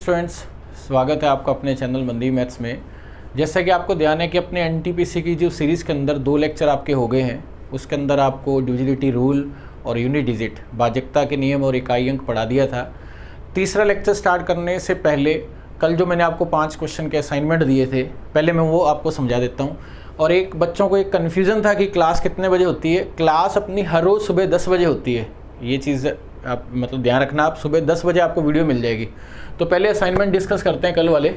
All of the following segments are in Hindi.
स्टूडेंट्स, स्वागत है आपका अपने चैनल मंदी मैथ्स में। जैसा कि आपको ध्यान है कि अपने एनटीपीसी की जो सीरीज़ के अंदर 2 लेक्चर आपके हो गए हैं, उसके अंदर आपको डिविजिबिलिटी रूल और यूनिट डिजिट भाज्यता के नियम और इकाई अंक पढ़ा दिया था। तीसरा लेक्चर स्टार्ट करने से पहले कल जो मैंने आपको 5 क्वेश्चन के असाइनमेंट दिए थे, पहले मैं वो आपको समझा देता हूँ। और एक बच्चों को एक कन्फ्यूज़न था कि क्लास कितने बजे होती है। क्लास अपनी हर रोज़ सुबह 10 बजे होती है। ये चीज़ आप मतलब ध्यान रखना, आप सुबह 10 बजे आपको वीडियो मिल जाएगी। तो पहले असाइनमेंट डिस्कस करते हैं कल वाले।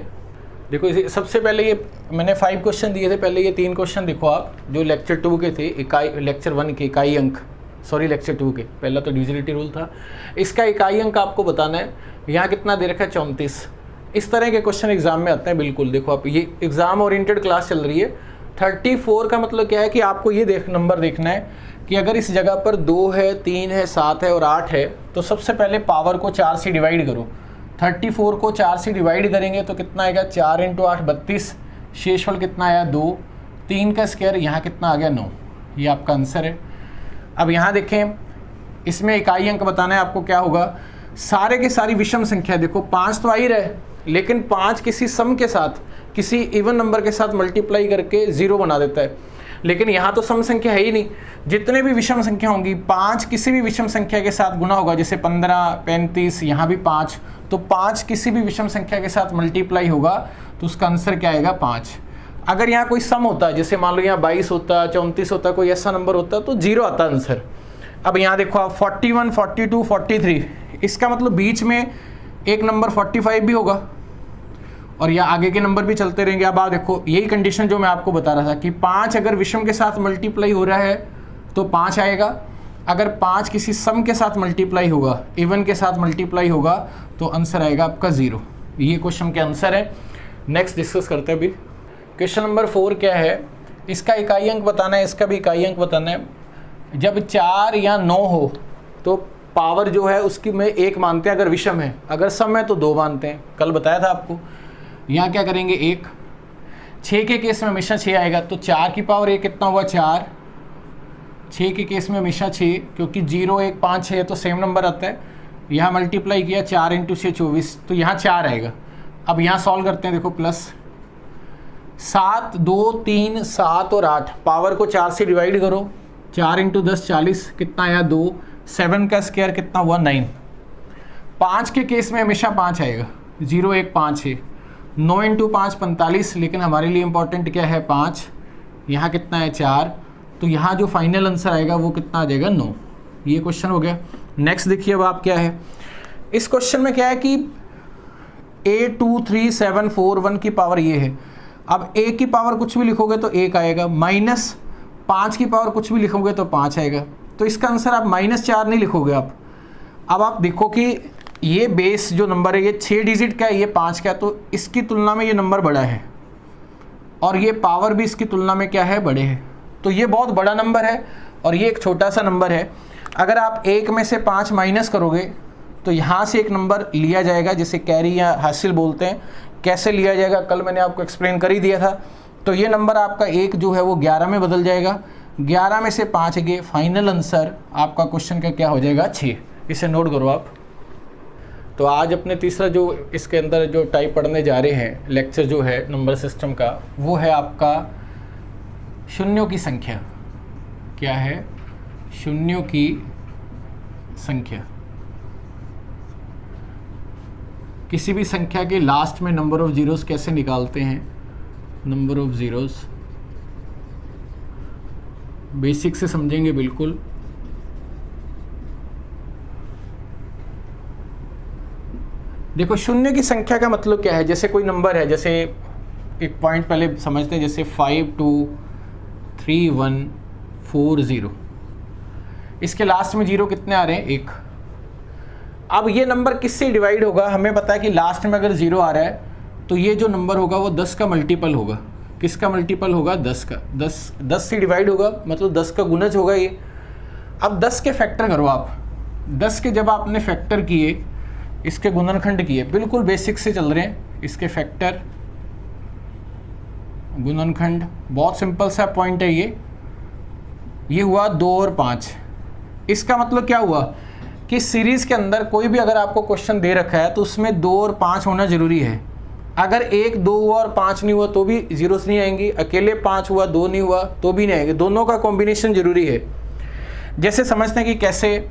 देखो इसे सबसे पहले ये मैंने 5 क्वेश्चन दिए थे, पहले ये 3 क्वेश्चन देखो आप, जो लेक्चर 2 के थे, लेक्चर 1 के इकाई अंक, सॉरी लेक्चर 2 के, पहला तो डिविजिबिलिटी रूल था, इसका इकाई अंक आपको बताना है। यहाँ कितना दे रखा है 34। इस तरह के क्वेश्चन एग्जाम में आते हैं। बिल्कुल देखो आप, ये एग्जाम ओरिएंटेड क्लास चल रही है। 34 का मतलब क्या है कि आपको ये नंबर देखना है कि अगर इस जगह पर 2 है, 3 है, 7 है और 8 है, तो सबसे पहले पावर को 4 से डिवाइड करो। 34 को 4 से डिवाइड करेंगे तो कितना आएगा, 4 × 8 32, शेषफल कितना आया 2, 3 का स्क्वायर यहाँ कितना आ गया 9। ये आपका आंसर है। अब यहाँ देखें, इसमें इकाई अंक बताना है आपको। क्या होगा, सारे के सारी विषम संख्या, देखो 5 तो आ ही रहे, लेकिन 5 किसी सम के साथ, किसी इवन नंबर के साथ मल्टीप्लाई करके 0 बना देता है। लेकिन यहाँ तो सम संख्या है ही नहीं। जितने भी विषम संख्या होंगी, 5 किसी भी विषम संख्या के साथ गुना होगा, जैसे 15, 35, यहाँ भी 5, तो 5 किसी भी विषम संख्या के साथ मल्टीप्लाई होगा, तो उसका आंसर क्या आएगा 5। अगर यहाँ कोई सम होता है, जैसे मान लो यहाँ 22 होता, 34 होता, कोई ऐसा नंबर होता, तो 0 आता आंसर। अब यहाँ देखो आप 41, 42, 43, इसका मतलब बीच में एक नंबर 45 भी होगा और या आगे के नंबर भी चलते रहेंगे। अब आप देखो, यही कंडीशन जो मैं आपको बता रहा था कि 5 अगर विषम के साथ मल्टीप्लाई हो रहा है तो 5 आएगा। अगर 5 किसी सम के साथ मल्टीप्लाई होगा, इवन के साथ मल्टीप्लाई होगा, तो आंसर आएगा आपका 0। ये क्वेश्चन के आंसर है। नेक्स्ट डिस्कस करते हैं अभी। क्वेश्चन नंबर 4 क्या है, इसका इकाई अंक बताना है, इसका भी इकाई अंक बताना है। जब 4 या 9 हो तो पावर जो है उसकी में 1 मानते हैं अगर विषम है, अगर सम है तो 2 मानते हैं। कल बताया था आपको। यहाँ क्या करेंगे 1, 6 के केस में हमेशा 6 आएगा, तो 4 की पावर 1 कितना हुआ 4। 6 के केस में हमेशा 6, क्योंकि 0, 1, 5, 6 तो सेम नंबर आता है। यहाँ मल्टीप्लाई किया 4 × 6 24, तो यहाँ 4 आएगा। अब यहाँ सॉल्व करते हैं, देखो प्लस 7, 2, 3, 7 और 8, पावर को 4 से डिवाइड करो, 4 × 10 40, कितना आया 2, 7 का स्क्वायर कितना हुआ 9। 5 के केस में हमेशा 5 आएगा, 0, 1, 5 है। 9 × 5 45, लेकिन हमारे लिए इंपॉर्टेंट क्या है 5। यहाँ कितना है 4, तो यहाँ जो फाइनल आंसर आएगा वो कितना आ जाएगा 9। ये क्वेश्चन हो गया। नेक्स्ट देखिए अब आप क्या है, इस क्वेश्चन में क्या है कि a 2 3 7 4 1 की पावर ये है। अब a की पावर कुछ भी लिखोगे तो 1 आएगा, माइनस 5 की पावर कुछ भी लिखोगे तो 5 आएगा। तो इसका आंसर आप -4 नहीं लिखोगे आप। अब आप देखो कि ये बेस जो नंबर है ये 6 डिजिट का है, ये 5 का है, तो इसकी तुलना में ये नंबर बड़ा है और ये पावर भी इसकी तुलना में क्या है, बड़े है। तो ये बहुत बड़ा नंबर है और ये एक छोटा सा नंबर है। अगर आप 1 में से 5 माइनस करोगे तो यहाँ से एक नंबर लिया जाएगा, जिसे कैरी या हासिल बोलते हैं। कैसे लिया जाएगा कल मैंने आपको एक्सप्लेन कर ही दिया था। तो ये नंबर आपका 1 जो है वो 11 में बदल जाएगा, 11 में से 5 गए, फाइनल आंसर आपका क्वेश्चन का क्या हो जाएगा 6। इसे नोट करो आप। तो आज अपने तीसरा जो इसके अंदर जो टाइप पढ़ने जा रहे हैं, लेक्चर जो है नंबर सिस्टम का, वो है आपका शून्यों की संख्या। क्या है, शून्यों की संख्या। किसी भी संख्या के लास्ट में नंबर ऑफ जीरोस कैसे निकालते हैं, नंबर ऑफ जीरोस बेसिक से समझेंगे बिल्कुल। देखो शून्य की संख्या का मतलब क्या है, जैसे कोई नंबर है, जैसे एक पॉइंट पहले समझते हैं, जैसे 5 2 3 1 4 0, इसके लास्ट में 0 कितने आ रहे हैं 1। अब ये नंबर किससे डिवाइड होगा, हमें पता है कि लास्ट में अगर 0 आ रहा है तो ये जो नंबर होगा वो 10 का मल्टीपल होगा। किसका मल्टीपल होगा, 10 का। 10 से डिवाइड होगा, मतलब 10 का गुणज होगा ये। अब 10 के फैक्टर करो आप। 10 के जब आपने फैक्टर किए, इसके गुणनखंड किए, बिल्कुल बेसिक से चल रहे हैं, इसके फैक्टर गुणनखंड, बहुत सिंपल सा पॉइंट है ये हुआ 2 और 5। इसका मतलब क्या हुआ कि सीरीज़ के अंदर कोई भी अगर आपको क्वेश्चन दे रखा है तो उसमें 2 और 5 होना ज़रूरी है। अगर 1, 2 हुआ और 5 नहीं हुआ तो भी जीरोस नहीं आएंगी, अकेले 5 हुआ 2 नहीं हुआ तो भी नहीं आएंगे, दोनों का कॉम्बिनेशन ज़रूरी है। जैसे समझते हैं कि कैसे,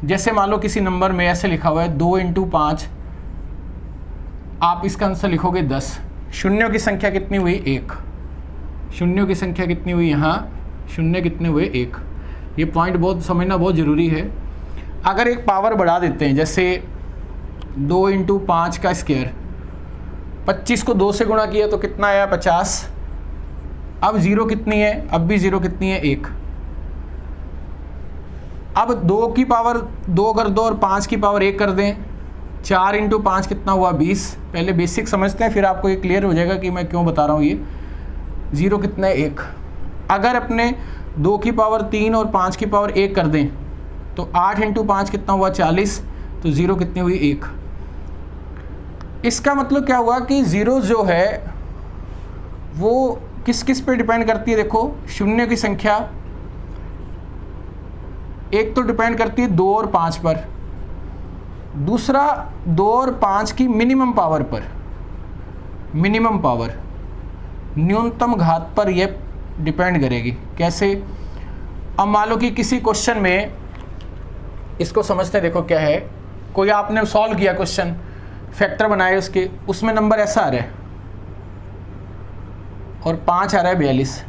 जैसे मान लो किसी नंबर में ऐसे लिखा हुआ है 2 × 5, आप इसका आंसर लिखोगे 10। शून्यों की संख्या कितनी हुई? 1। शून्यों की संख्या कितनी हुई? यहाँ शून्य कितने हुए? 1। ये पॉइंट बहुत समझना बहुत ज़रूरी है। अगर एक पावर बढ़ा देते हैं, जैसे 2 × 5 का स्क्वायर, 25 को 2 से गुणा किया तो कितना आया? 50। अब जीरो कितनी है? अब भी जीरो कितनी है? 1। अब 2 की पावर 2 कर दो और 5 की पावर 1 कर दें, 4 × 5 कितना हुआ? 20। पहले बेसिक समझते हैं, फिर आपको ये क्लियर हो जाएगा कि मैं क्यों बता रहा हूँ ये। जीरो कितना है? 1। अगर अपने 2 की पावर 3 और 5 की पावर 1 कर दें तो 8 × 5 कितना हुआ? 40। तो जीरो कितनी हुई? 1। इसका मतलब क्या हुआ कि जीरो जो है वो किस किस पे डिपेंड करती है? देखो, शून्य की संख्या एक तो डिपेंड करती है 2 और 5 पर, दूसरा 2 और 5 की मिनिमम पावर पर, मिनिमम पावर न्यूनतम घात पर यह डिपेंड करेगी। कैसे? अब मान लो कि किसी क्वेश्चन में, इसको समझते हैं, देखो क्या है, कोई आपने सॉल्व किया क्वेश्चन, फैक्टर बनाए उसके, उसमें नंबर ऐसा आ रहा है और 5 आ रहा है 42।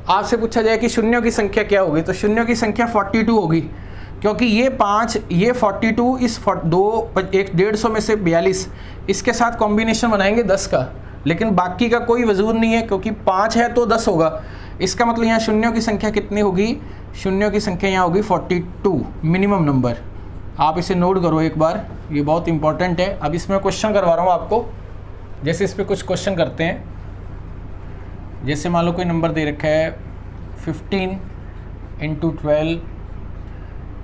आपसे पूछा जाए कि शून्यों की संख्या क्या होगी, तो शून्यों की संख्या 42 होगी, क्योंकि ये 5, ये 42, इस 150 में से 42, इसके साथ कॉम्बिनेशन बनाएंगे 10 का, लेकिन बाकी का कोई वजूद नहीं है, क्योंकि 5 है तो 10 होगा। इसका मतलब यहाँ शून्यों की संख्या कितनी होगी? शून्यों की संख्या यहाँ होगी 42, मिनिमम नंबर। आप इसे नोट करो एक बार, ये बहुत इंपॉर्टेंट है। अब इसमें क्वेश्चन करवा रहा हूँ आपको, जैसे इस पर कुछ क्वेश्चन करते हैं। जैसे मान लो कोई नंबर दे रखा है 15 × 12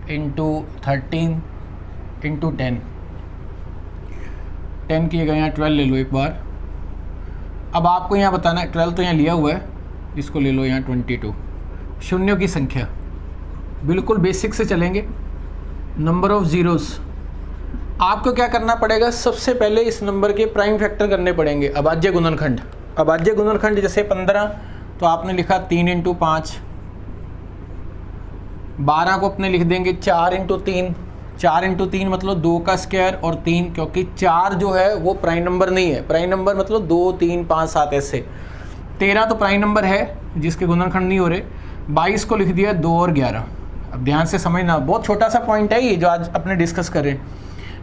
× 13 × 10, 10 किए गए, यहाँ 12 ले लो एक बार। अब आपको यहाँ बताना है, 12 तो यहाँ लिया हुआ है, इसको ले लो यहाँ 22। शून्यों की संख्या, बिल्कुल बेसिक से चलेंगे। नंबर ऑफ ज़ीरोज़, आपको क्या करना पड़ेगा? सबसे पहले इस नंबर के प्राइम फैक्टर करने पड़ेंगे, अभाज्य गुणनखंड। अभाज्य गुणनखंड जैसे 15, तो आपने लिखा 3 × 5। 12 को अपने लिख देंगे 4 × 3। 4 × 3 मतलब 2 का स्क्वायर और 3, क्योंकि 4 जो है वो प्राइम नंबर नहीं है। प्राइम नंबर मतलब 2, 3, 5, 7 ऐसे। 13 तो प्राइम नंबर है जिसके गुणनखंड नहीं हो रहे। 22 को लिख दिया 2 और 11। अब ध्यान से समझना, बहुत छोटा सा पॉइंट है ये जो आज अपने डिस्कस करें।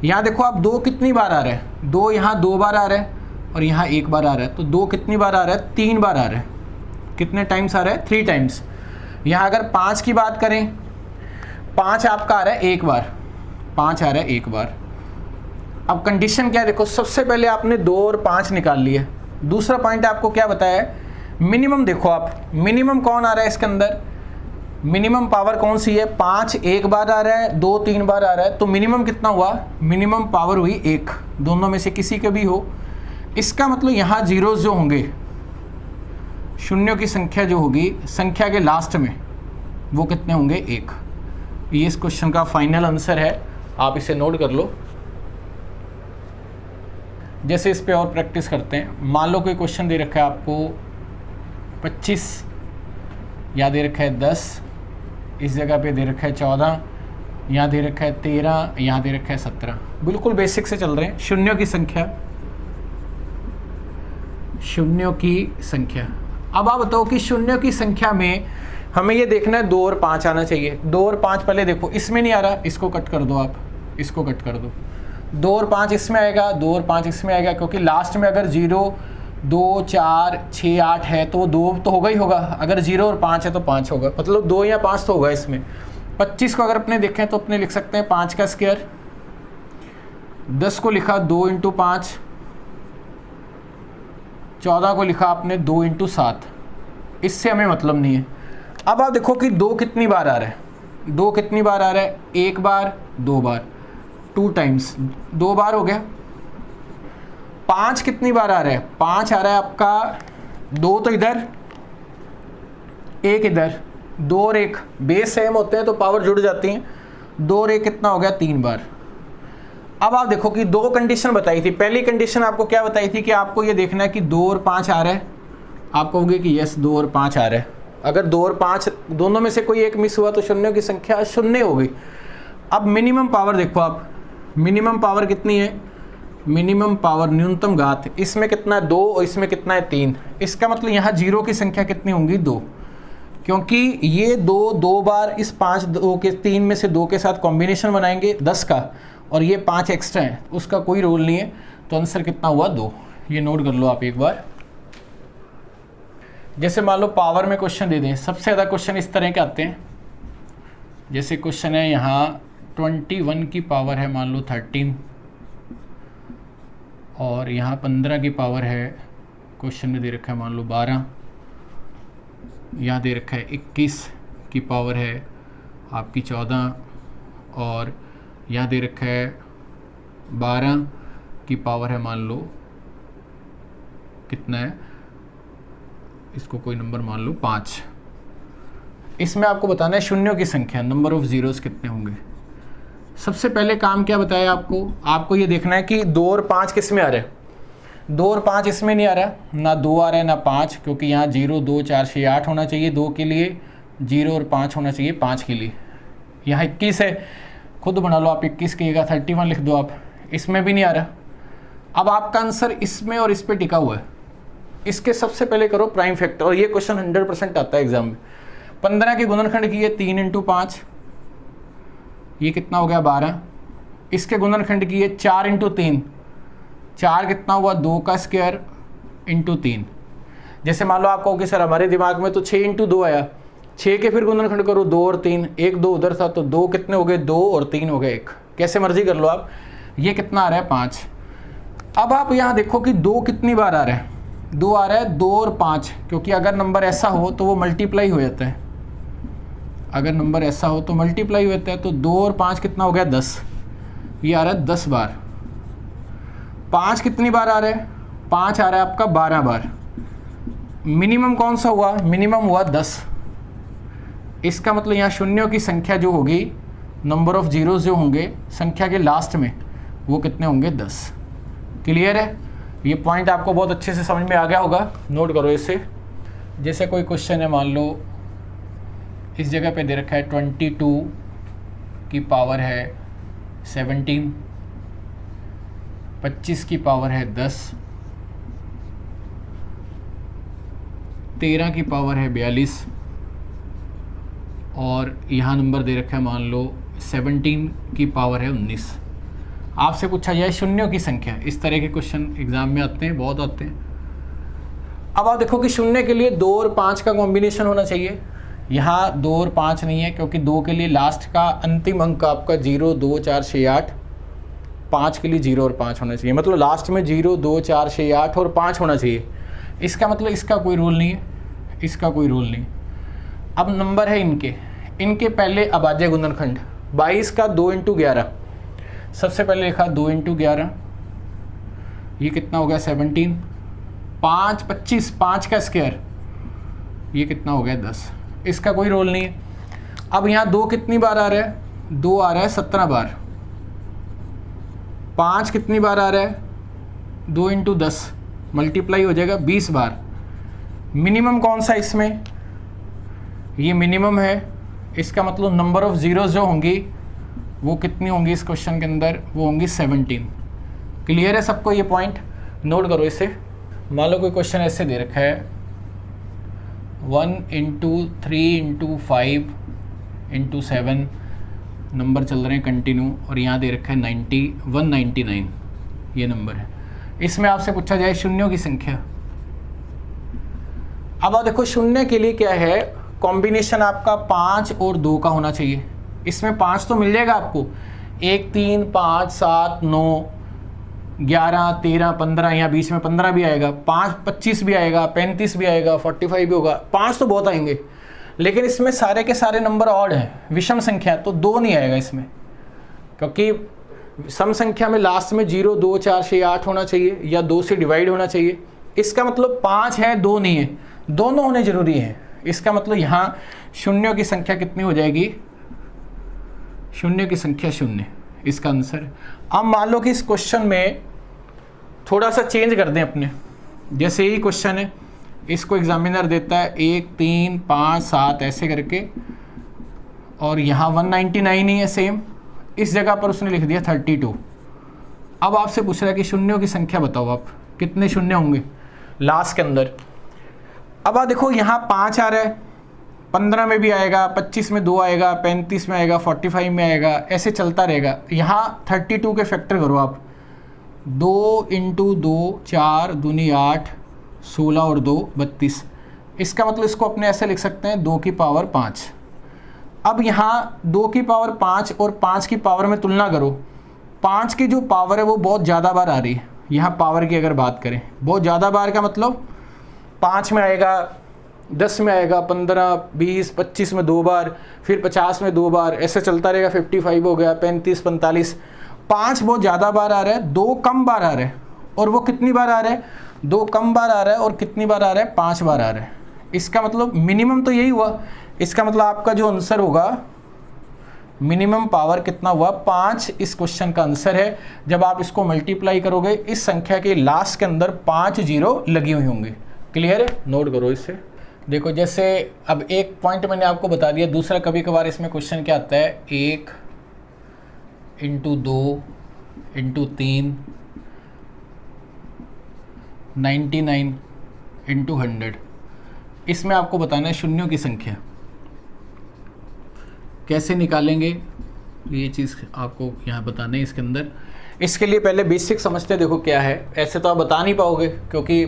यहाँ देखो आप 2 कितनी बार आ रहा है? 2 यहाँ 2 बार आ रहा है और यहाँ 1 बार आ रहा है, तो 2 कितनी बार आ रहा है? 3 बार आ रहा है। कितने टाइम्स आ रहा है? 3 टाइम्स। यहाँ अगर 5 की बात करें, 5 आपका आ रहा है 1 बार, 5 आ रहा है 1 बार। अब कंडीशन क्या है? देखो, सबसे पहले आपने 2 और 5 निकाल लिए। दूसरा पॉइंट आपको क्या बताया है? मिनिमम देखो आप, मिनिमम कौन आ रहा है इसके अंदर? मिनिमम पावर कौन सी है? 5 1 बार आ रहा है, 2 3 बार आ रहा है, तो मिनिमम कितना हुआ? मिनिमम पावर हुई 1। दोनों में से किसी के भी हो। इसका मतलब यहाँ जीरोस जो होंगे, शून्यों की संख्या जो होगी संख्या के लास्ट में, वो कितने होंगे? 1। ये इस क्वेश्चन का फाइनल आंसर है, आप इसे नोट कर लो। जैसे इस पे और प्रैक्टिस करते हैं। मान लो कोई क्वेश्चन दे रखा है आपको 25, या दे रखा है 10, इस जगह पे दे रखा है 14, यहाँ दे रखा है 13, यहाँ दे रखा है 17। बिल्कुल बेसिक से चल रहे हैं। शून्यों की संख्या, शून्यों की संख्या। अब आप बताओ कि शून्यों की संख्या में हमें ये देखना है 2 और 5 आना चाहिए। 2 और 5 पहले देखो, इसमें नहीं आ रहा, इसको कट कर दो, आप इसको कट कर दो। 2 और 5 इसमें आएगा, 2 और 5 इसमें आएगा, क्योंकि लास्ट में अगर 0, 2, 4, 6, 8 है तो 2 तो होगा ही होगा। अगर 0 और 5 है तो 5 होगा, मतलब 2 या 5 तो होगा इसमें। 25 को अगर अपने देखें तो अपने लिख सकते हैं 5 का स्क्वायर। 10 को लिखा 2 × 5। 14 को लिखा आपने 2 × 7। इससे हमें मतलब नहीं है। अब आप देखो कि 2 कितनी बार आ रहा है? 2 कितनी बार आ रहा है? 1 बार, 2 बार, 2 टाइम्स, 2 बार हो गया। 5 कितनी बार आ रहा है? 5 आ रहा है आपका 2 तो इधर, 1 इधर, 2 और 1 बेस सेम होते हैं तो पावर जुड़ जाती हैं, 2 और 1 कितना हो गया 3 बार। अब आप देखो कि 2 कंडीशन बताई थी। पहली कंडीशन आपको क्या बताई थी कि आपको ये देखना है कि 2 और 5 आ रहा है, आप कहोगे कि यस 2 और 5 आ रहा है। अगर 2 और 5 दोनों में से कोई एक मिस हुआ तो शून्यों की संख्या शून्य हो गई। अब मिनिमम पावर देखो आप, मिनिमम पावर कितनी है, मिनिमम पावर न्यूनतम घात, इसमें कितना है 2 और इसमें कितना है 3। इसका मतलब यहाँ जीरो की संख्या कितनी होंगी 2, क्योंकि ये 2 बार इस 5 2 के 3 में से 2 के साथ कॉम्बिनेशन बनाएंगे 10 का, और ये 5 एक्स्ट्रा है, उसका कोई रोल नहीं है। तो आंसर कितना हुआ 2। ये नोट कर लो आप एक बार। जैसे मान लो पावर में क्वेश्चन दे दें, सबसे ज़्यादा क्वेश्चन इस तरह के आते हैं। जैसे क्वेश्चन है यहाँ 21 की पावर है मान लो 13, और यहाँ 15 की पावर है, क्वेश्चन में दे रखा है मान लो 12, यहाँ दे रखा है 21 की पावर है आपकी 14, और यहाँ दे रखा है 12 की पावर है मान लो कितना है, इसको कोई नंबर मान लो 5। इसमें आपको बताना है शून्यों की संख्या, नंबर ऑफ जीरोस कितने होंगे। सबसे पहले काम क्या बताया आपको ये देखना है कि 2 और 5 किस में आ रहा है। 2 और 5 इसमें नहीं आ रहा, ना 2 आ रहा है ना 5, क्योंकि यहाँ 0 2 4 6 8 होना चाहिए 2 के लिए, 0 और 5 होना चाहिए 5 के लिए। यहाँ 21 है, खुद बना लो आप, 21 की जगह 31 लिख दो आप, इसमें भी नहीं आ रहा। अब आपका आंसर इसमें और इस पर टिका हुआ है। इसके सबसे पहले करो प्राइम फैक्टर, और ये क्वेश्चन 100% आता है एग्जाम में। 15 के गुणनखंड की है 3 × 5, ये कितना हो गया 12। इसके गुणनखंड की है 4 × 3, 4 कितना हुआ 2 का स्क्वायर × 3। जैसे मान लो आप कहो कि सर हमारे दिमाग में तो 6 × 2 आया, 6 के फिर गुणनखंड करो 2 और 3, 1 2 उधर था तो 2 कितने हो गए 2 और 3 हो गए 1, कैसे मर्जी कर लो आप। ये कितना आ रहा है 5। अब आप यहाँ देखो कि 2 कितनी बार आ रहा है, 2 आ रहा है 2 और 5, क्योंकि अगर नंबर ऐसा हो तो वो मल्टीप्लाई हो जाता है। अगर नंबर ऐसा हो तो मल्टीप्लाई होता है, तो 2 और 5 कितना हो गया 10, ये आ रहा है 10 बार। 5 कितनी बार आ रहा है, 5 आ रहा है आपका 12 बार। मिनिमम कौन सा हुआ, मिनिमम हुआ 10। इसका मतलब यहाँ शून्यों की संख्या जो होगी, नंबर ऑफ जीरोस जो होंगे संख्या के लास्ट में, वो कितने होंगे 10। क्लियर है, ये पॉइंट आपको बहुत अच्छे से समझ में आ गया होगा, नोट करो इसे। जैसे कोई क्वेश्चन है मान लो इस जगह पे दे रखा है 22 की पावर है 17, 25 की पावर है 10, 13 की पावर है 42, और यहाँ नंबर दे रखा है मान लो 17 की पावर है 19। आपसे पूछा जाए शून्यों की संख्या, इस तरह के क्वेश्चन एग्जाम में आते हैं, बहुत आते हैं। अब आप देखो कि शून्य के लिए 2 और 5 का कॉम्बिनेशन होना चाहिए। यहाँ 2 और 5 नहीं है, क्योंकि 2 के लिए लास्ट का अंतिम अंक आपका 0 2 4 6 8, 5 के लिए 0 और 5 होना चाहिए, मतलब लास्ट में 0 2 4 6 8 और 5 होना चाहिए। इसका मतलब इसका कोई रूल नहीं है, इसका कोई रूल नहीं। अब नंबर है इनके पहले अभाज्य गुणनखंड 22 का 2 × 11, सबसे पहले लिखा 2 × 11, ये कितना हो गया 17, 5 25, 5 का स्क्वायर, ये कितना हो गया 10। इसका कोई रोल नहीं है। अब यहाँ 2 कितनी बार आ रहा है, 2 आ रहा है 17 बार। 5 कितनी बार आ रहा है, 2 × 10 मल्टीप्लाई हो जाएगा 20 बार। मिनिमम कौन सा इसमें, ये मिनिमम है। इसका मतलब नंबर ऑफ जीरोस जो होंगी वो कितनी होंगी इस क्वेश्चन के अंदर, वो होंगी 17। क्लियर है सबको, ये पॉइंट नोट करो इसे। मान लो कोई क्वेश्चन ऐसे दे रखा है 1 × 3 × 5 × 7, नंबर चल रहे हैं कंटिन्यू, और यहाँ दे रखा है 199, ये नंबर है। इसमें आपसे पूछा जाए शून्यों की संख्या। अब आप देखो शून्य के लिए क्या है, कॉम्बिनेशन आपका 5 और 2 का होना चाहिए। इसमें 5 तो मिल जाएगा आपको, 1 3 5 7 9 11 13 15, यहाँ बीच में 15 भी आएगा, 5 25 भी आएगा, 35 भी आएगा, 45 भी होगा। 5 तो बहुत आएंगे, लेकिन इसमें सारे के सारे नंबर ऑड हैं, विषम संख्या, तो 2 नहीं आएगा इसमें, क्योंकि सम संख्या में लास्ट में 0 2 4 6 8 होना चाहिए या 2 से डिवाइड होना चाहिए। इसका मतलब 5 है 2 नहीं है, दोनों होने जरूरी हैं। इसका मतलब यहाँ शून्यों की संख्या कितनी हो जाएगी, शून्य की संख्या शून्य, इसका आंसर। अब मान लो कि इस क्वेश्चन में थोड़ा सा चेंज कर दें अपने, जैसे यही क्वेश्चन है, इसको एग्जामिनर देता है 1 3 5 7 ऐसे करके, और यहाँ 199 ही है सेम, इस जगह पर उसने लिख दिया 32। अब आपसे पूछ रहा है कि शून्यों की संख्या बताओ, आप कितने शून्य होंगे लास्ट के अंदर। अब आप देखो यहाँ 5 आ रहा है, 15 में भी आएगा, 25 में 2 आएगा, 35 में आएगा, 45 में आएगा, ऐसे चलता रहेगा। यहाँ 32 के फैक्टर करो आप, 2 × 2 4 दूनी 8, 16 और 2 32। इसका मतलब इसको अपने ऐसे लिख सकते हैं 2 की पावर 5। अब यहाँ 2 की पावर 5 और 5 की पावर में तुलना करो, 5 की जो पावर है वो बहुत ज़्यादा बार आ रही है। यहाँ पावर की अगर बात करें, बहुत ज़्यादा बार का मतलब 5 में आएगा, 10 में आएगा, 15 20 25 में 2 बार, फिर 50 में 2 बार, ऐसे चलता रहेगा। 55 हो गया, 35 45। 5 बहुत ज़्यादा बार आ रहा है, 2 कम बार आ रहा है, और वो कितनी बार आ रहा है? 2 कम बार आ रहा है, और कितनी बार आ रहा है? 5 बार आ रहा है। इसका मतलब मिनिमम तो यही हुआ। इसका मतलब आपका जो आंसर होगा, मिनिमम पावर कितना हुआ? 5 इस क्वेश्चन का आंसर है। जब आप इसको मल्टीप्लाई करोगे, इस संख्या के लास्ट के अंदर 5 जीरो लगी हुई होंगी। क्लियर है? नोट करो इसे। देखो जैसे अब एक पॉइंट मैंने आपको बता दिया, दूसरा कभी कभार इसमें क्वेश्चन क्या आता है, 1 × 2 × 3 99 × 100। इसमें आपको बताना है शून्यों की संख्या कैसे निकालेंगे, ये चीज़ आपको यहाँ बताना है इसके अंदर। इसके लिए पहले बेसिक समझते हैं। देखो क्या है, ऐसे तो आप बता नहीं पाओगे, क्योंकि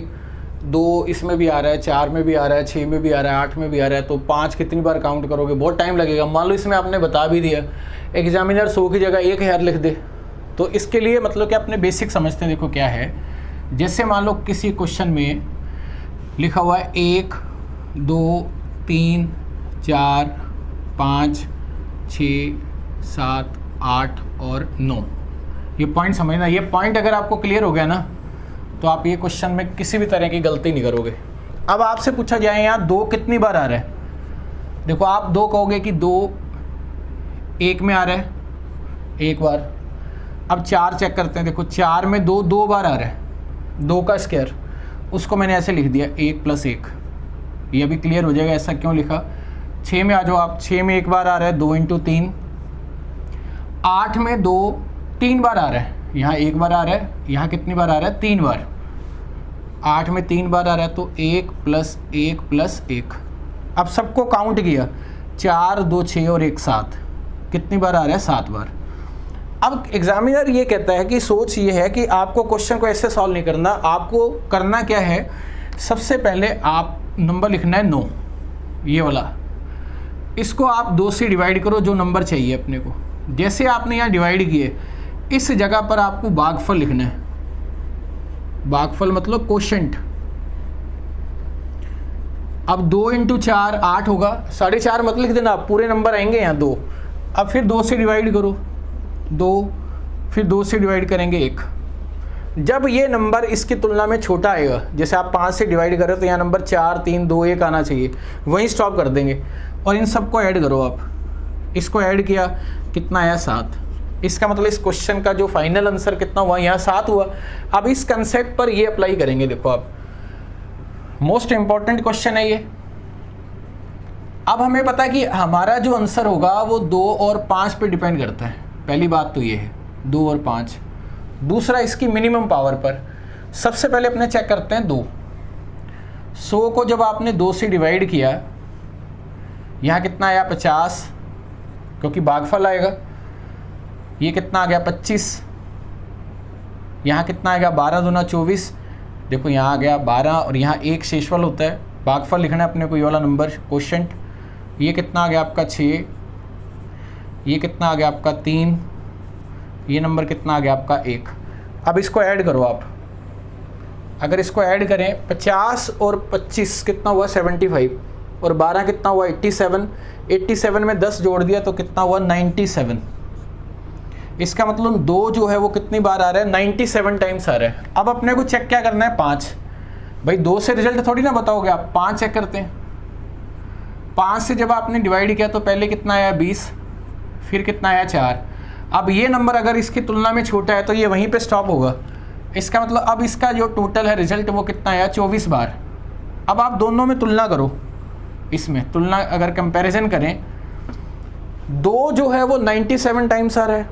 2 इसमें भी आ रहा है, 4 में भी आ रहा है, 6 में भी आ रहा है, 8 में भी आ रहा है, तो 5 कितनी बार काउंट करोगे? बहुत टाइम लगेगा। मान लो इसमें आपने बता भी दिया, एग्जामिनर 100 की जगह 1000 लिख दे, तो इसके लिए मतलब कि अपने बेसिक समझते हैं। देखो क्या है, जैसे मान लो किसी क्वेश्चन में लिखा हुआ है 1 2 3 4 5 6 7 8 और 9। ये पॉइंट समझना। ये पॉइंट अगर आपको क्लियर हो गया ना, तो आप ये क्वेश्चन में किसी भी तरह की गलती नहीं करोगे। अब आपसे पूछा जाए यहाँ 2 कितनी बार आ रहा है, देखो आप 2 कहोगे कि 2 1 में आ रहा है, 1 बार। अब 4 चेक करते हैं, देखो 4 में 2 2 बार आ रहा है, 2 का स्क्वायर, उसको मैंने ऐसे लिख दिया 1 + 1। ये अभी क्लियर हो जाएगा ऐसा क्यों लिखा। 6 में आ जाओ आप, 6 में 1 बार आ रहा है, 2 × 3। 8 में 2 3 बार आ रहा है, यहाँ 1 बार आ रहा है, यहाँ कितनी बार आ रहा है? 3 बार। 8 में 3 बार आ रहा है, तो 1 + 1 + 1। अब सबको काउंट किया, 4 2 6 और 1 7, कितनी बार आ रहा है? 7 बार। अब एग्जामिनर ये कहता है कि सोच ये है कि आपको क्वेश्चन को ऐसे सॉल्व नहीं करना, आपको करना क्या है, सबसे पहले आप नंबर लिखना है 9, ये वाला। इसको आप 2 से डिवाइड करो, जो नंबर चाहिए अपने को। जैसे आपने यहाँ डिवाइड किए, इस जगह पर आपको भागफल लिखना है। भागफल मतलब कोशेंट। अब 2 × 4 8 होगा, 4.5 मत लिख देना, पूरे नंबर आएंगे यहाँ 2। अब फिर 2 से डिवाइड करो, 2, फिर 2 से डिवाइड करेंगे 1। जब ये नंबर इसकी तुलना में छोटा आएगा, जैसे आप 5 से डिवाइड करें तो यहाँ नंबर 4 3 2 1 आना चाहिए, वहीं स्टॉप कर देंगे। और इन सबको ऐड करो आप, इसको ऐड किया, कितना आया? 7। इसका मतलब इस क्वेश्चन का जो फाइनल आंसर कितना हुआ? यहाँ 7 हुआ। अब इस कंसेप्ट पर ये अप्लाई करेंगे। देखो आप, मोस्ट इंपॉर्टेंट क्वेश्चन है ये। अब हमें पता है कि हमारा जो आंसर होगा वो 2 और 5 पे डिपेंड करता है। पहली बात तो ये है, 2 और 5। दूसरा इसकी मिनिमम पावर पर। सबसे पहले अपने चेक करते हैं 2। 100 को जब आपने 2 से डिवाइड किया, यहाँ कितना आया? 50, क्योंकि भागफल आएगा। ये कितना आ गया? 25। यहाँ कितना आएगा? 12 दूना 24। देखो यहाँ आ गया 12, और यहाँ 1 शेषफल होता है, भागफल लिखना है अपने को, ये वाला नंबर क्वोशेंट। ये कितना आ गया आपका? 6। ये कितना आ गया आपका? 3। ये नंबर कितना आ गया आपका? 1। अब इसको ऐड करो आप। अगर इसको ऐड करें, 50 और 25 कितना हुआ? 75, और 12 कितना हुआ? 87। 87 में 10 जोड़ दिया तो कितना हुआ? 97। इसका मतलब 2 जो है वो कितनी बार आ रहा है? 97 टाइम्स आ रहा है। अब अपने को चेक क्या करना है? 5। भाई 2 से रिजल्ट थोड़ी ना बताओगे आप, 5 चेक करते हैं। 5 से जब आपने डिवाइड किया तो पहले कितना आया? 20, फिर कितना आया 4। अब ये नंबर अगर इसकी तुलना में छोटा है तो ये वहीं पे स्टॉप होगा। इसका मतलब अब इसका जो टोटल है रिजल्ट वो कितना आया 24 बार। अब आप दोनों में तुलना करो, इसमें तुलना अगर कंपैरिजन करें, 2 जो है वो 97 टाइम्स आ रहा है,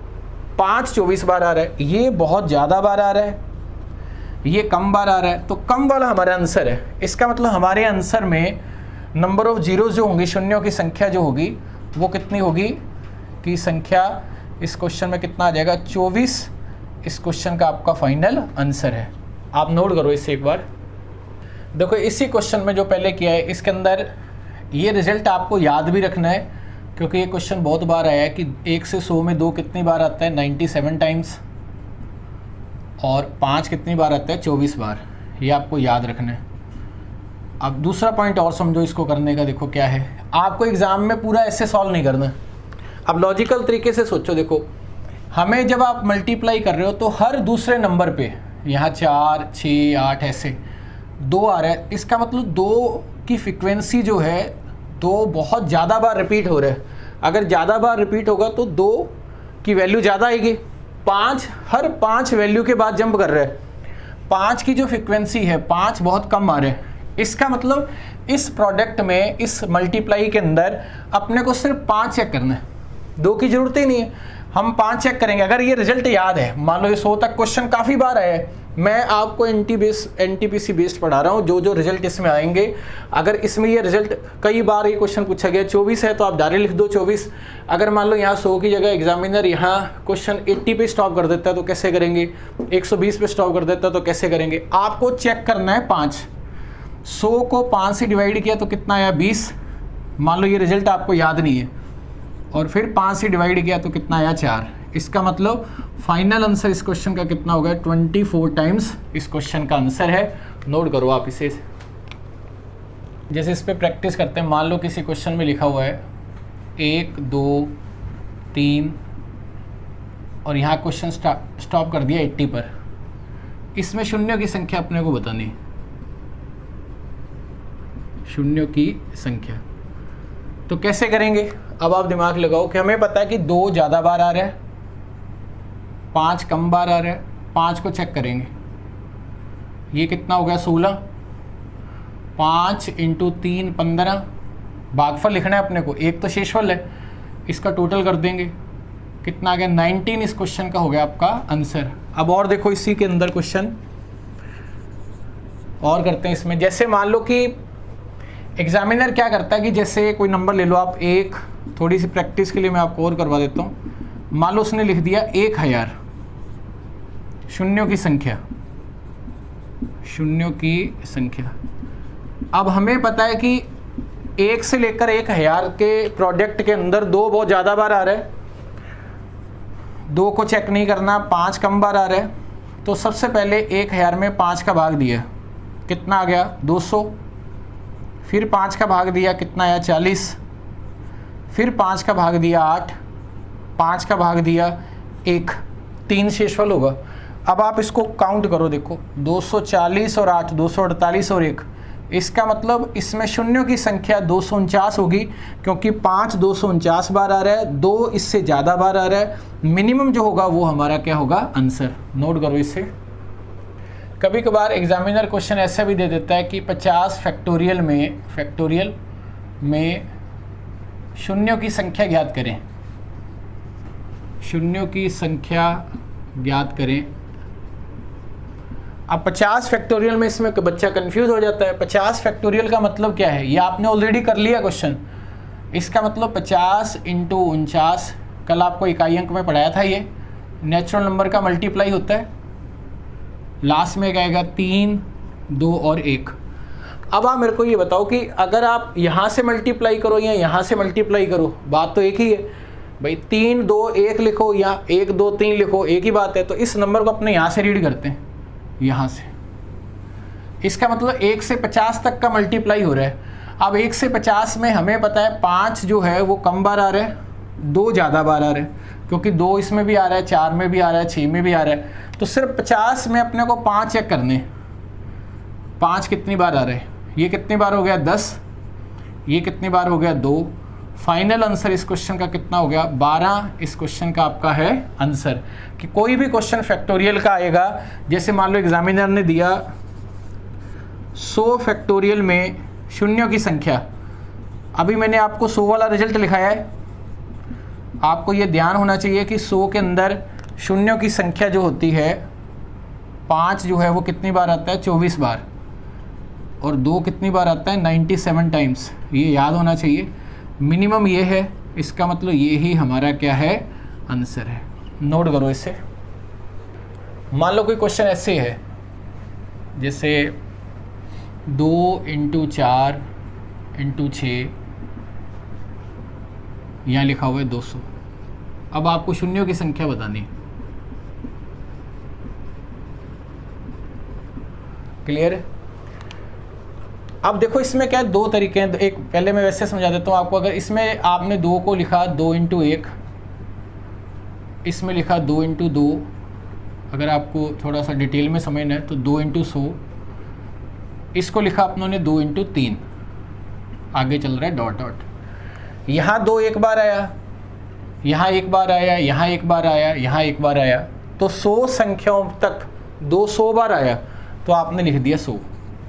5 24 बार आ रहा है, ये बहुत ज़्यादा बार आ रहा है, ये कम बार आ रहा है, तो कम वाला हमारा आंसर है। इसका मतलब हमारे आंसर में नंबर ऑफ जीरोज जो होंगी, शून्यों की संख्या जो होगी वो कितनी होगी कि संख्या इस क्वेश्चन में कितना आ जाएगा 24। इस क्वेश्चन का आपका फाइनल आंसर है। आप नोट करो इसे एक बार। देखो इसी क्वेश्चन में जो पहले किया है इसके अंदर ये रिजल्ट आपको याद भी रखना है, क्योंकि ये क्वेश्चन बहुत बार आया है कि 1 से 100 में 2 कितनी बार आता है 97 टाइम्स, और 5 कितनी बार आता है 24 बार। ये आपको याद रखना है। अब दूसरा पॉइंट और समझो इसको करने का। देखो क्या है, आपको एग्ज़ाम में पूरा ऐसे सॉल्व नहीं करना। अब लॉजिकल तरीके से सोचो। देखो हमें जब आप मल्टीप्लाई कर रहे हो तो हर दूसरे नंबर पे यहाँ 4 6 8 ऐसे 2 आ रहा है। इसका मतलब 2 की फ्रिक्वेंसी जो है 2 बहुत ज़्यादा बार रिपीट हो रहा है। अगर ज़्यादा बार रिपीट होगा तो 2 की वैल्यू ज़्यादा आएगी। 5 हर 5 वैल्यू के बाद जंप कर रहा है। 5 की जो फ्रिक्वेंसी है 5 बहुत कम आ रहा है। इसका मतलब इस प्रोडक्ट में, इस मल्टीप्लाई के अंदर अपने को सिर्फ 5 चेक करना है, 2 की ज़रूरत ही नहीं है। हम 5 चेक करेंगे। अगर ये रिजल्ट याद है, मान लो ये 100 तक क्वेश्चन काफ़ी बार आया है, मैं आपको एनटीपीसी बेस्ड पढ़ा रहा हूँ, जो रिजल्ट इसमें आएंगे। अगर इसमें ये रिजल्ट कई बार ये क्वेश्चन पूछा गया 24 है तो आप डायरेक्ट लिख दो 24। अगर मान लो यहाँ 100 की जगह एग्जामिनर यहाँ क्वेश्चन 80 पे स्टॉप कर देता है तो कैसे करेंगे, 120 पे स्टॉप कर देता है तो कैसे करेंगे। आपको चेक करना है 5। 100 को 5 से डिवाइड किया तो कितना आया 20। मान लो ये रिजल्ट आपको याद नहीं है, और फिर 5 से डिवाइड किया तो कितना आया 4। इसका मतलब फाइनल आंसर इस क्वेश्चन का कितना होगा 24 टाइम्स इस क्वेश्चन का आंसर है। नोट करो आप इसे। जैसे इस पे प्रैक्टिस करते हैं। मान लो किसी क्वेश्चन में लिखा हुआ है 1 2 3 और यहाँ क्वेश्चन स्टॉप कर दिया 80 पर। इसमें शून्यों की संख्या अपने को बतानी है, शून्यों की संख्या। तो कैसे करेंगे, अब आप दिमाग लगाओ कि हमें पता है कि 2 ज़्यादा बार आ रहा है, 5 कम बार आ रहा है। 5 को चेक करेंगे, ये कितना हो गया 16। 5 × 3 15। भागफल लिखना है अपने को, एक तो शेषफल है, इसका टोटल कर देंगे, कितना आ गया 19। इस क्वेश्चन का हो गया आपका आंसर। अब और देखो इसी के अंदर क्वेश्चन और करते हैं इसमें। जैसे मान लो कि एग्जामिनर क्या करता है कि जैसे कोई नंबर ले लो आप, एक थोड़ी सी प्रैक्टिस के लिए मैं आपको और करवा देता हूँ। मान लो उसने लिख दिया 1000, शून्यों की संख्या, शून्यों की संख्या। अब हमें पता है कि 1 से लेकर 1000 के प्रोडक्ट के अंदर 2 बहुत ज़्यादा बार आ रहा है, 2 को चेक नहीं करना, 5 कम बार आ रहा है। तो सबसे पहले 1000 में 5 का भाग दिया, कितना आ गया 200। फिर 5 का भाग दिया, कितना आया 40। फिर 5 का भाग दिया 8, 5 का भाग दिया 1, 3 शेषफल होगा। अब आप इसको काउंट करो, देखो 240 और 8, 248 और 1। इसका मतलब इसमें शून्यों की संख्या 249 होगी, क्योंकि 5 249 बार आ रहा है, 2 इससे ज़्यादा बार आ रहा है। मिनिमम जो होगा वो हमारा क्या होगा आंसर। नोट करो इसे। कभी कभार एग्जामिनर क्वेश्चन ऐसा भी दे देता है कि 50 फैक्टोरियल में शून्यों की संख्या ज्ञात करें, शून्यों की संख्या ज्ञात करें। अब 50 फैक्टोरियल में इसमें बच्चा कंफ्यूज हो जाता है। 50 फैक्टोरियल का मतलब क्या है, ये आपने ऑलरेडी कर लिया क्वेश्चन। इसका मतलब 50 × 49, कल आपको इकाई अंक में पढ़ाया था, ये नेचुरल नंबर का मल्टीप्लाई होता है। लास्ट में क्या आएगा 3 2 और 1। अब आप मेरे को ये बताओ कि अगर आप यहाँ से मल्टीप्लाई करो या यहाँ से मल्टीप्लाई करो, बात तो एक ही है भाई। 3 2 1 लिखो या 1 2 3 लिखो, एक ही बात है। तो इस नंबर को अपने यहाँ से रीड करते हैं, यहाँ से। इसका मतलब 1 से 50 तक का मल्टीप्लाई हो रहा है। अब 1 से 50 में हमें पता है 5 जो है वो कम बार आ रहा है, 2 ज़्यादा बार आ रहा है, क्योंकि 2 इसमें भी आ रहा है, 4 में भी आ रहा है, 6 में भी आ रहा है। तो सिर्फ 50 में अपने को 5 चेक करने। 5 कितनी बार आ रहे हैं, ये कितनी बार हो गया 10, ये कितनी बार हो गया 2, फाइनल आंसर इस क्वेश्चन का कितना हो गया, 12 इस क्वेश्चन का आपका है आंसर। कि कोई भी क्वेश्चन फैक्टोरियल का आएगा, जैसे मान लो एग्जामिनर ने दिया 100 फैक्टोरियल में शून्यों की संख्या, अभी मैंने आपको 100 वाला रिजल्ट लिखाया है, आपको ये ध्यान होना चाहिए कि 100 के अंदर शून्यों की संख्या जो होती है 5 जो है वो कितनी बार आता है, 24 बार, और 2 कितनी बार आता है, 97 टाइम्स। ये याद होना चाहिए, मिनिमम ये है, इसका मतलब ये ही हमारा क्या है, आंसर है। नोट करो इसे। मान लो कोई क्वेश्चन ऐसे है, जैसे 2 × 4 × 6, यहाँ लिखा हुआ है 200। अब आपको शून्यों की संख्या बतानी है। क्लियर है? अब देखो इसमें क्या है, 2 तरीके हैं। एक पहले मैं वैसे समझा देता हूँ आपको। अगर इसमें आपने 2 को लिखा 2 × 1, इसमें लिखा 2 × 2, अगर आपको थोड़ा सा डिटेल में समझना है तो 2 × 100, इसको लिखा अपनों ने 2 × 3, आगे चल रहा है डॉट डॉट। यहाँ 2 एक बार आया, यहाँ एक बार आया, यहाँ एक बार आया, यहाँ एक बार आया, तो 100 संख्याओं तक 200 बार आया, तो आपने लिख दिया 100,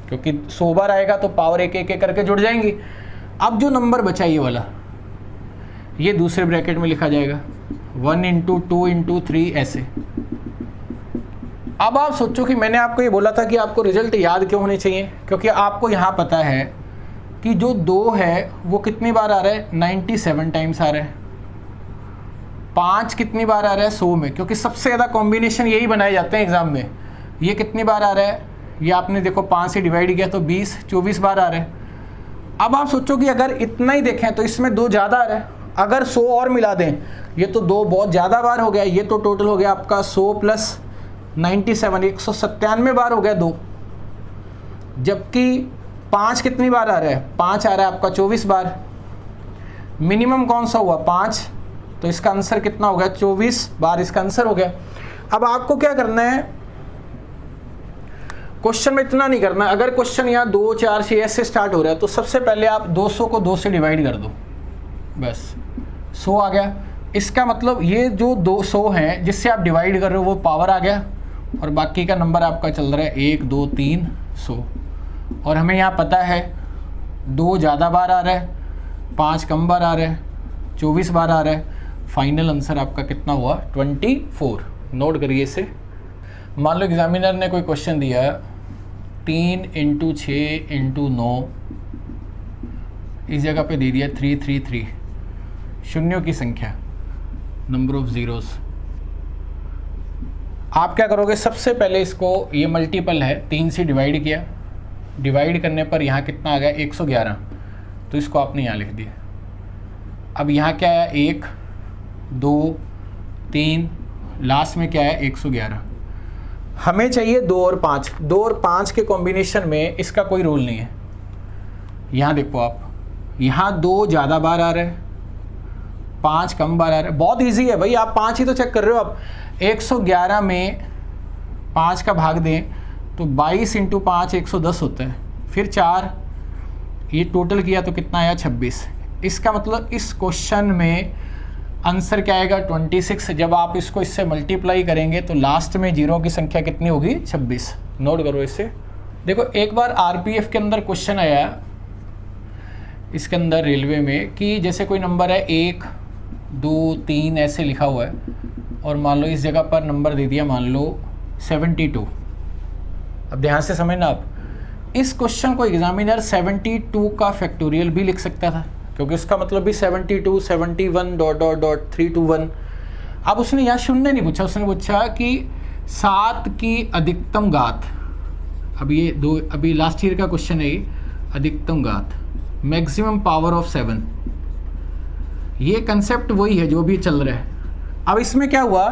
क्योंकि 100 बार आएगा तो पावर एक एक करके जुड़ जाएंगी। अब जो नंबर बचा ये वाला, ये दूसरे ब्रैकेट में लिखा जाएगा 1 × 2 × 3 ऐसे। अब आप सोचो कि मैंने आपको ये बोला था कि आपको रिजल्ट याद क्यों होने चाहिए, क्योंकि आपको यहाँ पता है कि जो 2 है वो कितनी बार आ रहा है, 97 टाइम्स आ रहा है। 5 कितनी बार आ रहा है, 100 में, क्योंकि सबसे ज़्यादा कॉम्बिनेशन यही बनाए जाते हैं एग्जाम में। ये कितनी बार आ रहा है, ये आपने देखो 5 से डिवाइड किया तो 20, 24 बार आ रहा है। अब आप सोचो कि अगर इतना ही देखें तो इसमें 2 ज़्यादा आ रहा है, अगर 100 और मिला दें, ये तो 2 बहुत ज़्यादा बार हो गया, ये तो टोटल हो गया आपका 100 + 97, 197 बार हो गया 2। जबकि 5 कितनी बार आ रहा है, 5 आ रहा है आपका 24 बार। मिनिमम कौन सा हुआ, 5, तो इसका आंसर कितना हो गया, 24 बार इसका आंसर हो गया। अब आपको क्या करना है, क्वेश्चन में इतना नहीं करना। अगर क्वेश्चन यहाँ 2, 4, 6 ऐसे स्टार्ट हो रहा है तो सबसे पहले आप 200 को 2 से डिवाइड कर दो, बस 100 आ गया। इसका मतलब ये जो 200 हैं जिससे आप डिवाइड कर रहे हो वो पावर आ गया, और बाकी का नंबर आपका चल रहा है 1, 2, 3, 100। और हमें यहाँ पता है 2 ज़्यादा बार आ रहा है, 5 कम बार आ रहा है, 24 बार आ रहा है। फाइनल आंसर आपका कितना हुआ, 24। नोट करिए इसे। मान लो एग्जामिनर ने कोई क्वेश्चन दिया 3 × 6 × 9, इस जगह पे दे दिया 333, शून्यों की संख्या, नंबर ऑफ ज़ीरोज़। आप क्या करोगे, सबसे पहले इसको, ये मल्टीपल है, 3 से डिवाइड किया, डिवाइड करने पर यहाँ कितना आ गया, 111, तो इसको आपने यहाँ लिख दिया। अब यहाँ क्या आया, 1, 2, 3, लास्ट में क्या है, 111। हमें चाहिए 2 और 5। 2 और 5 के कॉम्बिनेशन में इसका कोई रूल नहीं है। यहाँ देखो आप, यहाँ 2 ज़्यादा बार आ रहा है, 5 कम बार आ रहा है। बहुत इजी है भाई, आप 5 ही तो चेक कर रहे हो। आप 111 में 5 का भाग दें तो 22 × 5 110 होता है, फिर 4, ये टोटल किया तो कितना आया, 26। इसका मतलब इस क्वेश्चन में आंसर क्या आएगा, 26। जब आप इसको इससे मल्टीप्लाई करेंगे तो लास्ट में जीरो की संख्या कितनी होगी, 26। नोट करो इसे। देखो एक बार आरपीएफ के अंदर क्वेश्चन आया, इसके अंदर रेलवे में, कि जैसे कोई नंबर है 1, 2, 3 ऐसे लिखा हुआ है, और मान लो इस जगह पर नंबर दे दिया, मान लो 72। अब ध्यान से समझना आप, इस क्वेश्चन को एग्जामिनर 72 का फैक्टोरियल भी लिख सकता था, क्योंकि उसका मतलब भी 72, 71 ... 321। अब उसने यहाँ शून्य नहीं पूछा, उसने पूछा कि 7 की अधिकतम घात। अब ये अभी लास्ट ईयर का क्वेश्चन है, ये अधिकतम घात, मैक्सिमम पावर ऑफ 7। ये कंसेप्ट वही है जो भी चल रहा है। अब इसमें क्या हुआ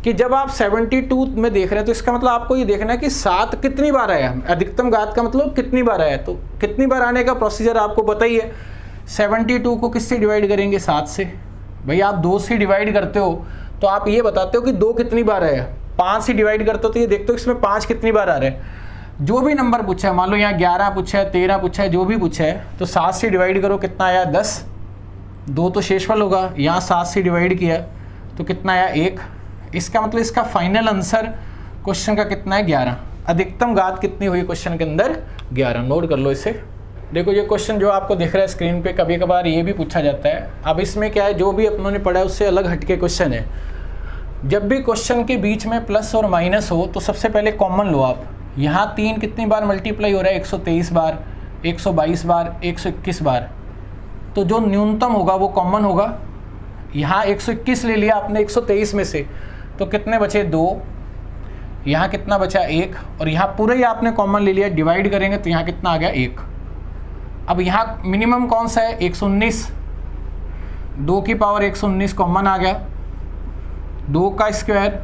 कि जब आप 72 में देख रहे हैं तो इसका मतलब आपको ये देखना है कि 7 कितनी बार आया, अधिकतम घात का मतलब कितनी बार आया। तो कितनी बार आने का प्रोसीजर आपको पता ही है। 72 को किससे डिवाइड करेंगे, 7 से। भाई आप 2 से डिवाइड करते हो तो आप ये बताते हो कि 2 कितनी बार आया। 5 से डिवाइड करते हो तो ये देखते हो इसमें 5 कितनी बार आ रहा है। जो भी नंबर पूछा है, मान लो यहाँ 11 पूछा है, 13 पूछा है, जो भी पूछा है, तो 7 से डिवाइड करो, कितना आया, 10। 2 तो शेषफल होगा, यहाँ 7 से डिवाइड किया तो कितना आया 1। इसका मतलब इसका फाइनल आंसर क्वेश्चन का कितना है 11। अधिकतम घात कितनी हुई क्वेश्चन के अंदर 11। नोट कर लो इसे। देखो ये क्वेश्चन जो आपको दिख रहा है स्क्रीन पे, कभी कभार ये भी पूछा जाता है। अब इसमें क्या है, जो भी अपनों ने पढ़ा है उससे अलग हटके क्वेश्चन है। जब भी क्वेश्चन के बीच में प्लस और माइनस हो तो सबसे पहले कॉमन लो आप। यहाँ 3 कितनी बार मल्टीप्लाई हो रहा है, 123 बार, 122 बार, 121 बार। तो जो न्यूनतम होगा वो कॉमन होगा। यहाँ 121 ले लिया आपने 123 में से, तो कितने बचे 2, यहाँ कितना बचा 1, और यहाँ पूरा ही आपने कॉमन ले लिया, डिवाइड करेंगे तो यहाँ कितना आ गया 1। अब यहाँ मिनिमम कौन सा है 119, 2 की पावर 119 कॉमन आ गया, 2 का स्क्वायर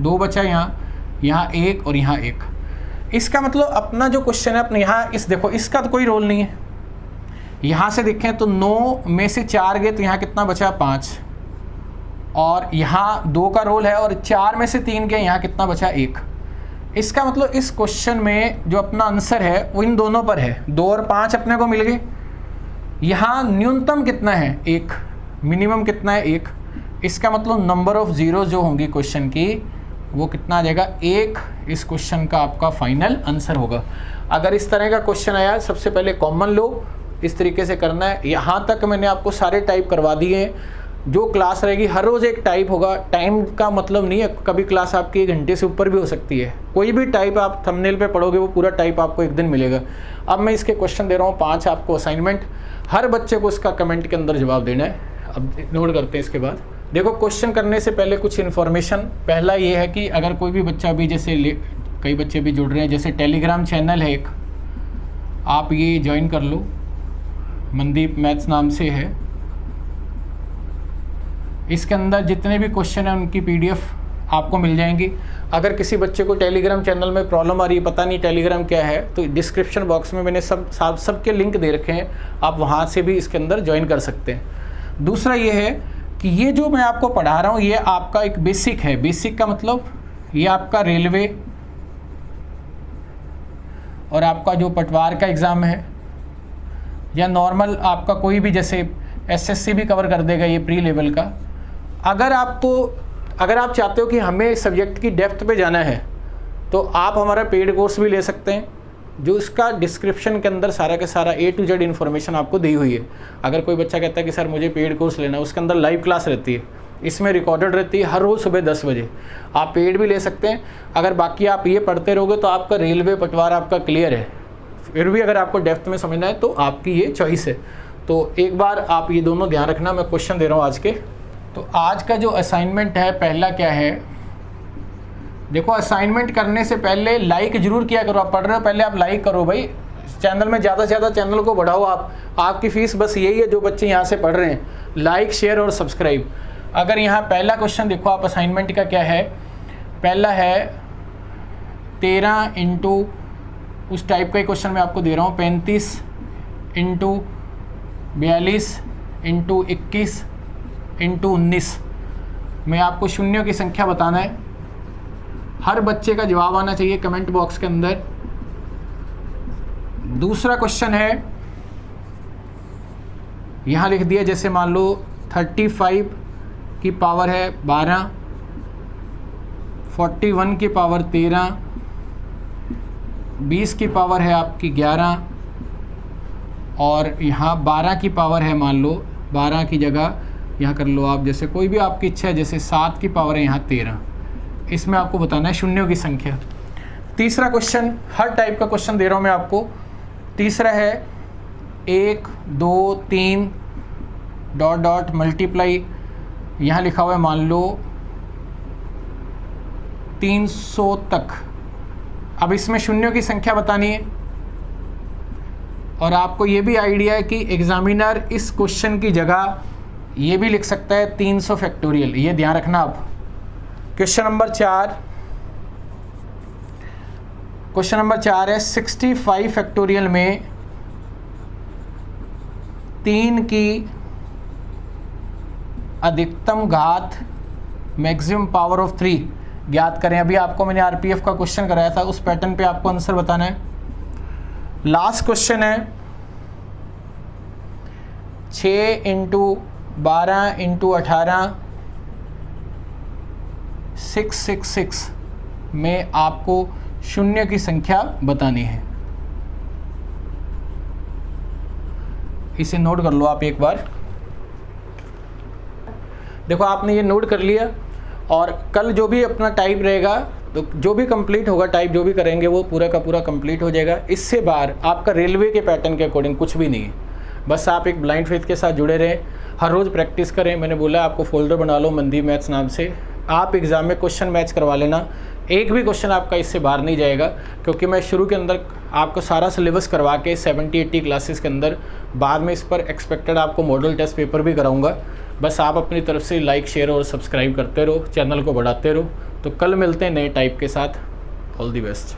2 बचा, यहाँ 1 और यहाँ 1। इसका मतलब अपना जो क्वेश्चन है अपने यहाँ इस देखो इसका तो कोई रोल नहीं है। यहाँ से देखें तो 9 में से 4 गए तो यहाँ कितना बचा 5, और यहाँ 2 का रोल है, और 4 में से 3 गए यहाँ कितना बचा 1। इसका मतलब इस क्वेश्चन में जो अपना आंसर है वो इन दोनों पर है। 2 और 5 अपने को मिल गए। यहाँ न्यूनतम कितना है 1, मिनिमम कितना है 1। इसका मतलब नंबर ऑफ जीरो जो होंगी क्वेश्चन की वो कितना आ जाएगा 1। इस क्वेश्चन का आपका फाइनल आंसर होगा। अगर इस तरह का क्वेश्चन आया सबसे पहले कॉमन लो, इस तरीके से करना है। यहाँ तक मैंने आपको सारे टाइप करवा दिए हैं। जो क्लास रहेगी हर रोज़ एक टाइप होगा। टाइम का मतलब नहीं है, कभी क्लास आपकी 1 घंटे से ऊपर भी हो सकती है। कोई भी टाइप आप थंबनेल पे पढ़ोगे वो पूरा टाइप आपको एक दिन मिलेगा। अब मैं इसके क्वेश्चन दे रहा हूँ 5 आपको असाइनमेंट। हर बच्चे को इसका कमेंट के अंदर जवाब देना है। अब नोट करते हैं इसके बाद। देखो क्वेश्चन करने से पहले कुछ इन्फॉर्मेशन। पहला ये है कि अगर कोई भी बच्चा भी जैसे कई बच्चे भी जुड़ रहे हैं, जैसे टेलीग्राम चैनल है एक, आप ये ज्वाइन कर लो, मनदीप मैथ्स नाम से है। इसके अंदर जितने भी क्वेश्चन हैं उनकी PDF आपको मिल जाएंगी। अगर किसी बच्चे को टेलीग्राम चैनल में प्रॉब्लम आ रही है, पता नहीं टेलीग्राम क्या है, तो डिस्क्रिप्शन बॉक्स में मैंने सबके लिंक दे रखे हैं, आप वहाँ से भी इसके अंदर ज्वाइन कर सकते हैं। दूसरा ये है कि ये जो मैं आपको पढ़ा रहा हूँ ये आपका एक बेसिक है। बेसिक का मतलब ये आपका रेलवे और आपका जो पटवार का एग्ज़ाम है, या नॉर्मल आपका कोई भी जैसे SSC भी कवर कर देगा ये प्री लेवल का। अगर आप चाहते हो कि हमें सब्जेक्ट की डेप्थ पे जाना है तो आप हमारा पेड कोर्स भी ले सकते हैं, जो इसका डिस्क्रिप्शन के अंदर सारा का सारा A to Z इन्फॉर्मेशन आपको दी हुई है। अगर कोई बच्चा कहता है कि सर मुझे पेड कोर्स लेना है, उसके अंदर लाइव क्लास रहती है, इसमें रिकॉर्डेड रहती है हर रोज़ सुबह 10 बजे। आप पेड भी ले सकते हैं। अगर बाकी आप ये पढ़ते रहोगे तो आपका रेलवे पटवार आपका क्लियर है। फिर भी अगर आपको डेप्थ में समझना है तो आपकी ये चॉइस है। तो एक बार आप ये दोनों ध्यान रखना। मैं क्वेश्चन दे रहा हूँ आज के। तो आज का जो असाइनमेंट है, पहला क्या है, देखो असाइनमेंट करने से पहले लाइक जरूर किया करो। आप पढ़ रहे हो पहले आप लाइक करो भाई। चैनल में ज़्यादा से ज़्यादा चैनल को बढ़ाओ। आपकी फ़ीस बस यही है जो बच्चे यहाँ से पढ़ रहे हैं, लाइक शेयर और सब्सक्राइब। अगर यहाँ पहला क्वेश्चन देखो आप असाइनमेंट का क्या है, पहला है 13 इंटू उस टाइप का ही क्वेश्चन मैं आपको दे रहा हूँ, 35 इंटू 42 इंटू 21 इंटू 19 में आपको शून्यों की संख्या बताना है। हर बच्चे का जवाब आना चाहिए कमेंट बॉक्स के अंदर। दूसरा क्वेश्चन है, यहाँ लिख दिया जैसे मान लो 35 की पावर है 12, 41 की पावर 13, 20 की पावर है आपकी 11, और यहाँ 12 की पावर है, मान लो 12 की जगह यहाँ कर लो आप जैसे कोई भी आपकी इच्छा है, जैसे 7 की पावर है यहाँ 13। इसमें आपको बताना है शून्यों की संख्या। तीसरा क्वेश्चन, हर टाइप का क्वेश्चन दे रहा हूँ मैं आपको। तीसरा है 1 2 3 डॉट डॉट मल्टीप्लाई, यहाँ लिखा हुआ है मान लो 300 तक। अब इसमें शून्यों की संख्या बतानी है। और आपको ये भी आइडिया है कि एग्जामिनर इस क्वेश्चन की जगह ये भी लिख सकता है 300 फैक्टोरियल, ये ध्यान रखना आप। क्वेश्चन नंबर 4, क्वेश्चन नंबर 4 है 65 फैक्टोरियल में 3 की अधिकतम घात मैक्सिमम पावर ऑफ 3 ज्ञात करें। अभी आपको मैंने RPF का क्वेश्चन कराया था, उस पैटर्न पे आपको आंसर बताना है। लास्ट क्वेश्चन है 6 × 12 × 18 666 में आपको शून्य की संख्या बतानी है। इसे नोट कर लो आप एक बार। देखो आपने ये नोट कर लिया, और कल जो भी अपना टाइप रहेगा, तो जो भी कंप्लीट होगा टाइप जो भी करेंगे वो पूरा का पूरा कंप्लीट हो जाएगा। इससे बाहर आपका रेलवे के पैटर्न के अकॉर्डिंग कुछ भी नहीं है। बस आप एक ब्लाइंड फेथ के साथ जुड़े रहें, हर रोज़ प्रैक्टिस करें। मैंने बोला आपको फोल्डर बना लो मनदीप मैथ्स नाम से, आप एग्ज़ाम में क्वेश्चन मैच करवा लेना। एक भी क्वेश्चन आपका इससे बाहर नहीं जाएगा, क्योंकि मैं शुरू के अंदर आपको सारा सिलेबस करवा के 70-80 क्लासेस के अंदर बाद में इस पर एक्सपेक्टेड आपको मॉडल टेस्ट पेपर भी कराऊंगा। बस आप अपनी तरफ से लाइक, शेयर और सब्सक्राइब करते रहो, चैनल को बढ़ाते रहो। तो कल मिलते हैं नए टाइप के साथ। All the best.